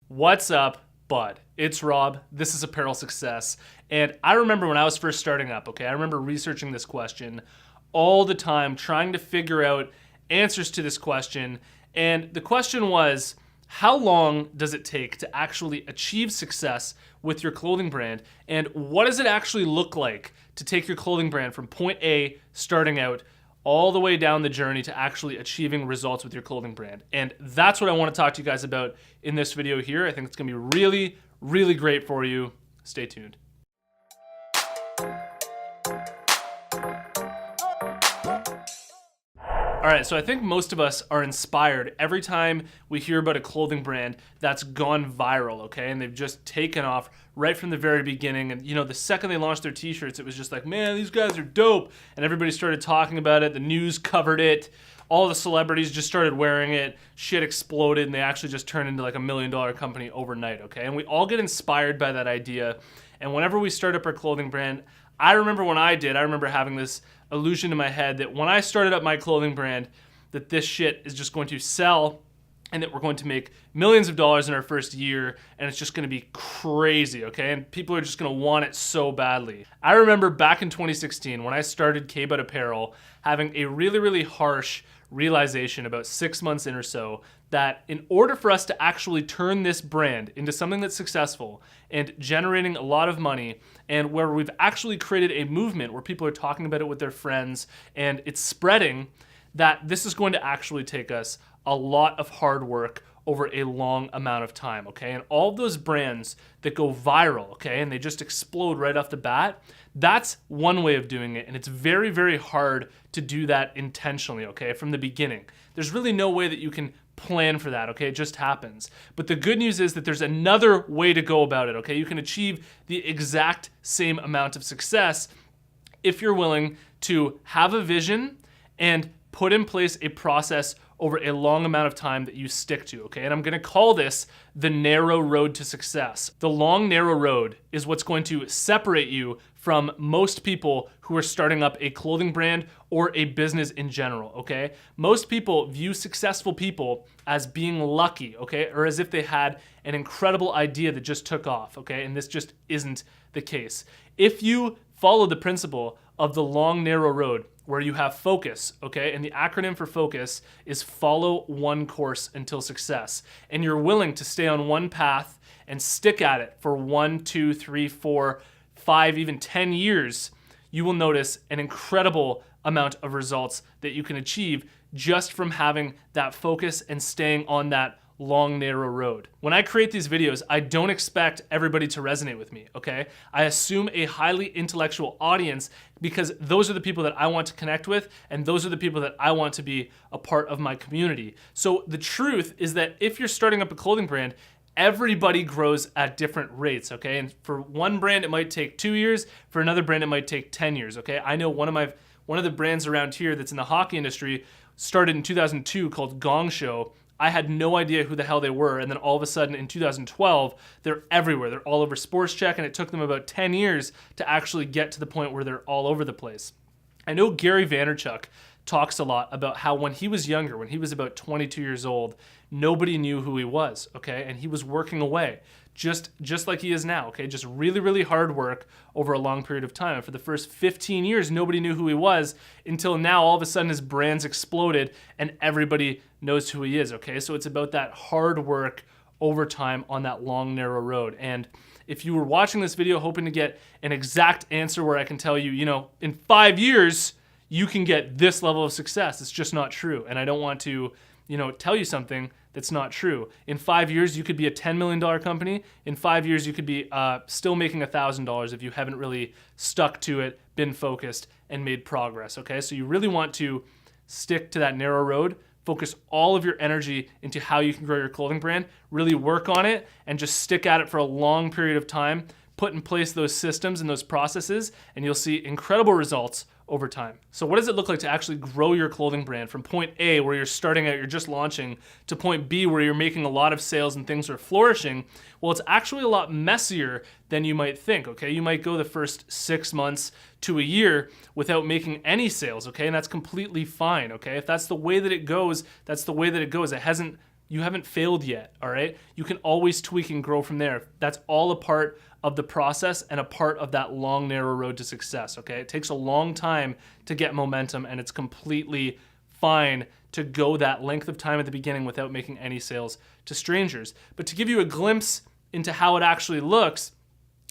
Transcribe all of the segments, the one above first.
What's up, bud? It's Rob. This is Apparel Success. And I remember when I was first starting up, okay, I remember researching this question all the time, trying to figure out answers to this question. And the question was, how long does it take to actually achieve success with your clothing brand? And what does it actually look like to take your clothing brand from point A, starting out, all the way down the journey to actually achieving results with your clothing brand? And that's what I want to talk to you guys about in this video here. I think it's going to be really, really great for you. Stay tuned. All right, so I think most of us are inspired every time we hear about a clothing brand that's gone viral, okay? And they've just taken off right from the very beginning. And, you know, the second they launched their t-shirts, it was just like, man, these guys are dope. And everybody started talking about it. The news covered it. All the celebrities just started wearing it. Shit exploded, and they actually just turned into like $1 million company overnight, okay? And we all get inspired by that idea. And whenever we start up our clothing brand, I remember when I remember having this illusion in my head that when I started up my clothing brand, that this shit is just going to sell and that we're going to make millions of dollars in our first year, and it's just going to be crazy, okay? And people are just going to want it so badly. I remember back in 2016 when I started K-Bud Apparel having a really, really harsh realization about 6 months in or so that in order for us to actually turn this brand into something that's successful and generating a lot of money, and where we've actually created a movement where people are talking about it with their friends and it's spreading, that this is going to actually take us a lot of hard work over a long amount of time, okay? And all of those brands that go viral, okay, and they just explode right off the bat, that's one way of doing it, and it's very, very hard to do that intentionally, okay, from the beginning. There's really no way that you can plan for that, okay? It just happens. But the good news is that there's another way to go about it, okay? You can achieve the exact same amount of success if you're willing to have a vision and put in place a process over a long amount of time that you stick to, okay? And I'm gonna call this the narrow road to success. The long, narrow road is what's going to separate you from most people who are starting up a clothing brand or a business in general, okay? Most people view successful people as being lucky, okay? Or as if they had an incredible idea that just took off, okay? And this just isn't the case. If you follow the principle of the long, narrow road, where you have focus, okay? And the acronym for focus is follow one course until success. And you're willing to stay on one path and stick at it for 1, 2, 3, 4, 5, even 10 years, you will notice an incredible amount of results that you can achieve just from having that focus and staying on that long, narrow road. When I create these videos, I don't expect everybody to resonate with me, okay? I assume a highly intellectual audience because those are the people that I want to connect with, and those are the people that I want to be a part of my community. So the truth is that if you're starting up a clothing brand, everybody grows at different rates, okay? And for one brand, it might take 2 years. For another brand, it might take 10 years, okay? I know one of the brands around here that's in the hockey industry started in 2002 called Gong Show. I had no idea who the hell they were, and then all of a sudden in 2012, they're everywhere. They're all over Sports Check, and it took them about 10 years to actually get to the point where they're all over the place. I know Gary Vaynerchuk talks a lot about how when he was younger, when he was about 22 years old, nobody knew who he was, okay? And he was working away, just like he is now, okay? Just really, really hard work over a long period of time. And for the first 15 years, nobody knew who he was until now all of a sudden his brand's exploded and everybody knows who he is, okay? So it's about that hard work over time on that long, narrow road. And if you were watching this video hoping to get an exact answer where I can tell you, you know, in 5 years, you can get this level of success, it's just not true. And I don't want to, you know, tell you something that's not true. In 5 years, you could be a $10 million company. In 5 years, you could be still making $1,000 if you haven't really stuck to it, been focused, and made progress, okay? So you really want to stick to that narrow road, focus all of your energy into how you can grow your clothing brand, really work on it, and just stick at it for a long period of time, put in place those systems and those processes, and you'll see incredible results over time. So what does it look like to actually grow your clothing brand from point A, where you're starting out, you're just launching, to point B, where you're making a lot of sales and things are flourishing? Well, it's actually a lot messier than you might think, okay? You might go the first 6 months to a year without making any sales, okay? And that's completely fine, okay? If that's the way that it goes, that's the way that it goes. It hasn't you haven't failed yet, all right? You can always tweak and grow from there. That's all a part of the process and a part of that long, narrow road to success, okay? It takes a long time to get momentum, and it's completely fine to go that length of time at the beginning without making any sales to strangers. But to give you a glimpse into how it actually looks,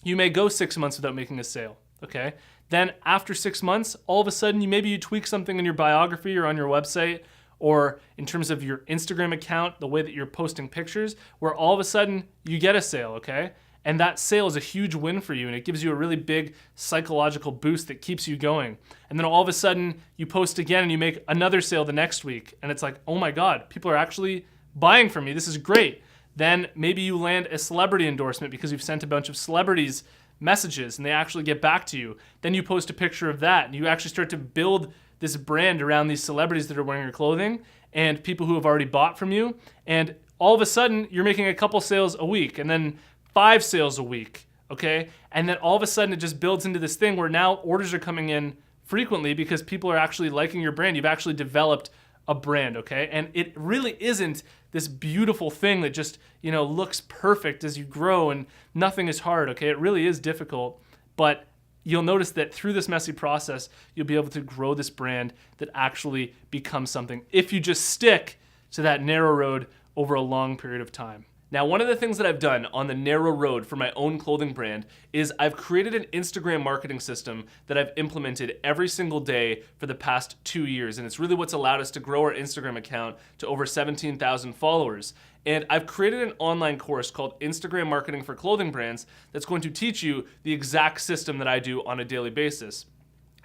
you may go 6 months without making a sale, okay? Then after 6 months, all of a sudden, maybe you tweak something in your biography or on your website, or in terms of your Instagram account, the way that you're posting pictures, where all of a sudden you get a sale, okay? And that sale is a huge win for you, and it gives you a really big psychological boost that keeps you going. And then all of a sudden you post again and you make another sale the next week, and it's like, oh my God, people are actually buying from me. This is great. Then maybe you land a celebrity endorsement because you've sent a bunch of celebrities messages and they actually get back to you. Then you post a picture of that and you actually start to build this brand around these celebrities that are wearing your clothing and people who have already bought from you. And all of a sudden you're making a couple sales a week and then 5 sales a week, okay? And then all of a sudden it just builds into this thing where now orders are coming in frequently because people are actually liking your brand. You've actually developed a brand, okay? And it really isn't this beautiful thing that just, looks perfect as you grow and nothing is hard, okay? It really is difficult, but you'll notice that through this messy process, you'll be able to grow this brand that actually becomes something if you just stick to that narrow road over a long period of time. Now, one of the things that I've done on the narrow road for my own clothing brand is I've created an Instagram marketing system that I've implemented every single day for the past 2 years. And it's really what's allowed us to grow our Instagram account to over 17,000 followers. And I've created an online course called Instagram Marketing for Clothing Brands that's going to teach you the exact system that I do on a daily basis.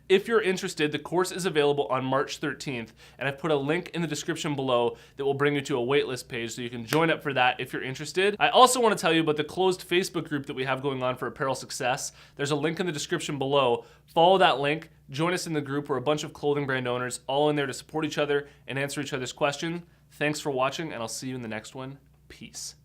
If you're interested, the course is available on March 13th, and I've put a link in the description below that will bring you to a waitlist page so you can join up for that if you're interested. I also want to tell you about the closed Facebook group that we have going on for apparel success. There's a link in the description below. Follow that link, join us in the group. We're a bunch of clothing brand owners all in there to support each other and answer each other's questions. Thanks for watching, and I'll see you in the next one. Peace.